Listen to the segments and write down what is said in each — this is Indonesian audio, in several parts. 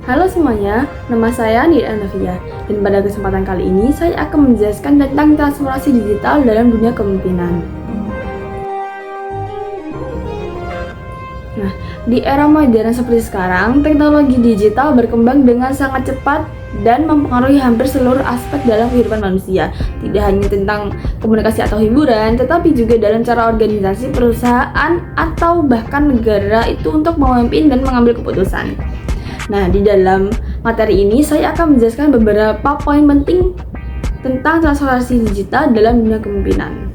Halo semuanya, nama saya Nida Anavia dan pada kesempatan kali ini saya akan menjelaskan tentang transformasi digital dalam dunia kepemimpinan. Nah, di era modern seperti sekarang, teknologi digital berkembang dengan sangat cepat dan mempengaruhi hampir seluruh aspek dalam kehidupan manusia. Tidak hanya tentang komunikasi atau hiburan, tetapi juga dalam cara organisasi, perusahaan, atau bahkan negara itu untuk memimpin dan mengambil keputusan. Nah, di dalam materi ini saya akan menjelaskan beberapa poin penting tentang transformasi digital dalam dunia kepemimpinan.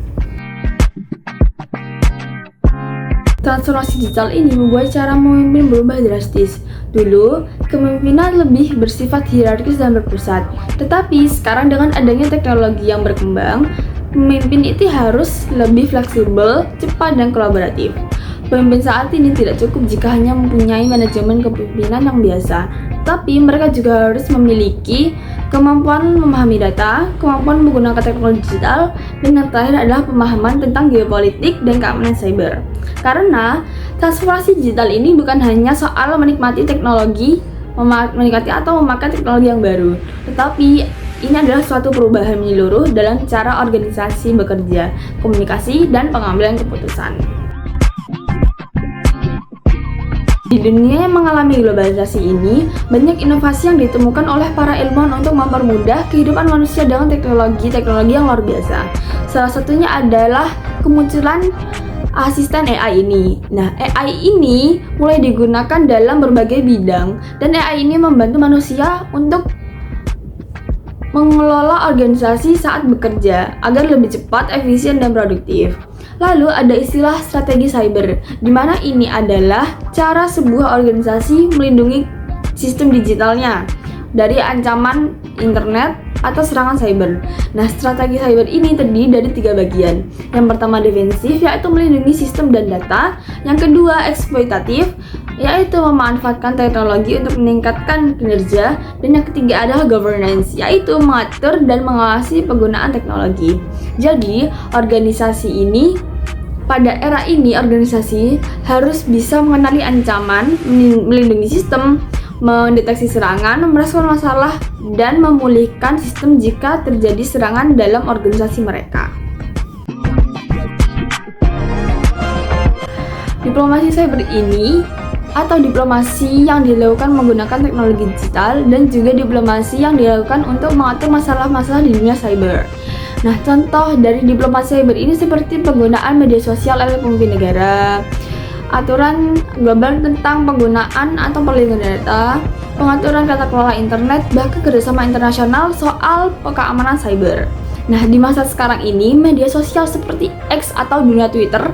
Transformasi digital ini membuat cara memimpin berubah drastis. Dulu, kepemimpinan lebih bersifat hierarkis dan berpusat. Tetapi sekarang dengan adanya teknologi yang berkembang, pemimpin itu harus lebih fleksibel, cepat, dan kolaboratif. Pemimpin saat ini tidak cukup jika hanya mempunyai manajemen kepemimpinan yang biasa, tapi mereka juga harus memiliki kemampuan memahami data, kemampuan menggunakan teknologi digital, dan yang terakhir adalah pemahaman tentang geopolitik dan keamanan cyber. Karena transformasi digital ini bukan hanya soal menikmati teknologi, memakai teknologi yang baru, tetapi ini adalah suatu perubahan menyeluruh dalam cara organisasi bekerja, komunikasi, dan pengambilan keputusan. Di dunia yang mengalami globalisasi ini, banyak inovasi yang ditemukan oleh para ilmuwan untuk mempermudah kehidupan manusia dengan teknologi yang luar biasa. Salah satunya adalah kemunculan asisten AI ini. Nah, AI ini mulai digunakan dalam berbagai bidang, dan AI ini membantu manusia untuk mengelola organisasi saat bekerja agar lebih cepat, efisien, dan produktif. Lalu ada istilah strategi cyber, di mana ini adalah cara sebuah organisasi melindungi sistem digitalnya dari ancaman internet atau serangan cyber. Nah, strategi cyber ini terdiri dari 3 bagian. Yang pertama defensif, yaitu melindungi sistem dan data. Yang kedua eksploitatif, yaitu memanfaatkan teknologi untuk meningkatkan kinerja. Dan yang ketiga adalah governance, yaitu mengatur dan mengawasi penggunaan teknologi. Jadi, pada era ini organisasi harus bisa mengenali ancaman, melindungi sistem, mendeteksi serangan, merespon masalah, dan memulihkan sistem jika terjadi serangan dalam organisasi mereka. Diplomasi cyber ini atau diplomasi yang dilakukan menggunakan teknologi digital dan juga diplomasi yang dilakukan untuk mengatur masalah-masalah di dunia cyber. Nah, contoh dari diplomasi cyber ini seperti penggunaan media sosial oleh pemimpin negara, aturan global tentang penggunaan atau perlindungan data, pengaturan tata kelola internet, bahkan kerjasama internasional soal keamanan cyber. Nah, di masa sekarang ini, media sosial seperti X atau dunia Twitter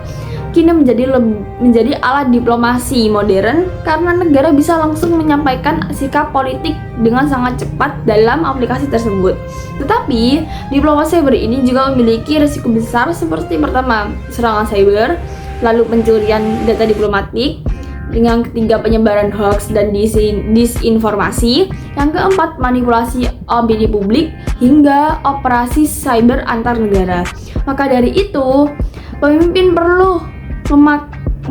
kini menjadi alat diplomasi modern karena negara bisa langsung menyampaikan sikap politik dengan sangat cepat dalam aplikasi tersebut. Tetapi, diplomasi cyber ini juga memiliki risiko besar seperti pertama, serangan cyber, lalu pencurian data diplomatik, yang ketiga penyebaran hoax dan disinformasi, yang keempat manipulasi opini publik, hingga operasi cyber antar negara. Maka dari itu, pemimpin perlu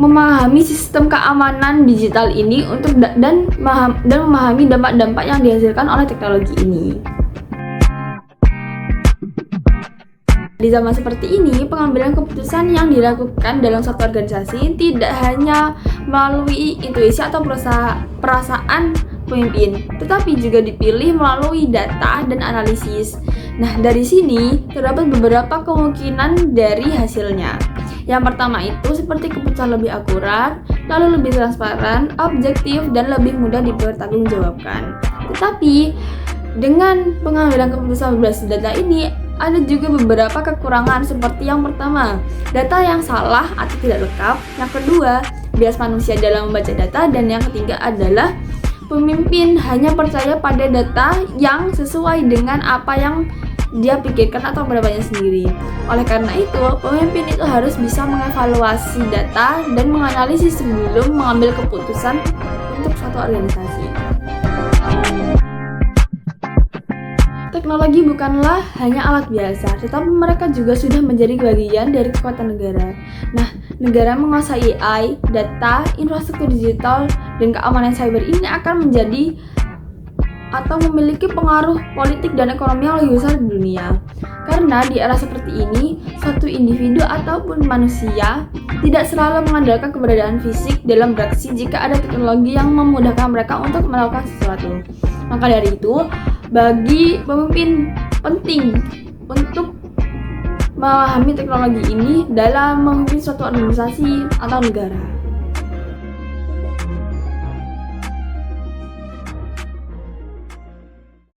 memahami sistem keamanan digital ini dan memahami dampak-dampak yang dihasilkan oleh teknologi ini. Di zaman seperti ini, pengambilan keputusan yang dilakukan dalam suatu organisasi tidak hanya melalui intuisi atau perasaan pemimpin, tetapi juga dipilih melalui data dan analisis. Nah, dari sini terdapat beberapa kemungkinan dari hasilnya. Yang pertama itu seperti keputusan lebih akurat, lalu lebih transparan, objektif, dan lebih mudah dipertanggungjawabkan. Tetapi dengan pengambilan keputusan berbasis data ini ada juga beberapa kekurangan seperti yang pertama, data yang salah atau tidak lengkap. Yang kedua, bias manusia dalam membaca data, dan yang ketiga adalah pemimpin hanya percaya pada data yang sesuai dengan apa yang dia pikirkan atau pendapatnya sendiri. Oleh karena itu, pemimpin itu harus bisa mengevaluasi data dan menganalisis sebelum mengambil keputusan untuk suatu organisasi. Teknologi bukanlah hanya alat biasa, tetapi mereka juga sudah menjadi bagian dari kekuatan negara. Nah, negara menguasai AI, data, infrastruktur digital, dan keamanan cyber ini akan menjadi atau memiliki pengaruh politik dan ekonomi yang lebih besar di dunia. Karena di era seperti ini, suatu individu ataupun manusia tidak selalu mengandalkan keberadaan fisik dalam beraksi jika ada teknologi yang memudahkan mereka untuk melakukan sesuatu. Maka dari itu, bagi pemimpin penting untuk memahami teknologi ini dalam memimpin suatu organisasi atau negara.